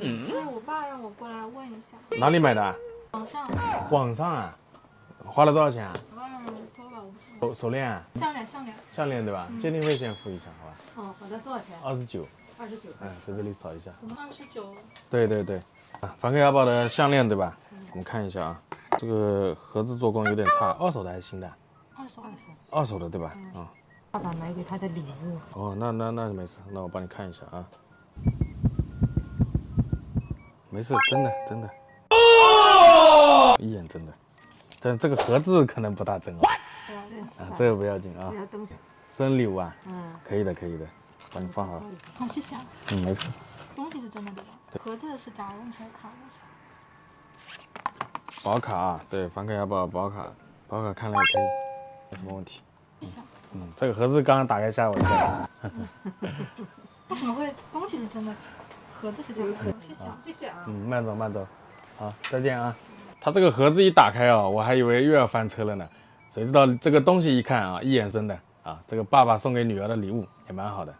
就是我爸让我过来问一下，哪里买的啊？网上网上啊？花了多少钱啊？2万多吧，我不知道。手链啊？项链对吧？鉴定费先付一下，好吧哦，好的，多少钱？29。 ？29块。在这里扫一下。我们29了。对。梵克雅宝的项链对吧？我们看一下啊，这个盒子做工有点差，二手的还是新的？二手的对吧？啊。爸爸买给他的礼物。哦，那没事，那我帮你看一下啊。没事，真的。一眼真的，但这个盒子可能不大真哦。这个不要紧啊。这些东西。生礼物啊？嗯，可以的，帮你放好。好，谢谢啊。没事。东西是真的对吧？盒子是假的，我们还有卡的。保卡啊，对，梵克雅宝保卡看了也可以，没什么问题。谢谢。这个盒子刚刚打开吓我一跳。为什么会东西是真的，盒子是假的？谢谢啊。谢谢啊。慢走，好，再见啊。它这个盒子一打开啊，我还以为又要翻车了呢，谁知道这个东西一看啊，一眼生的啊，这个爸爸送给女儿的礼物也蛮好的。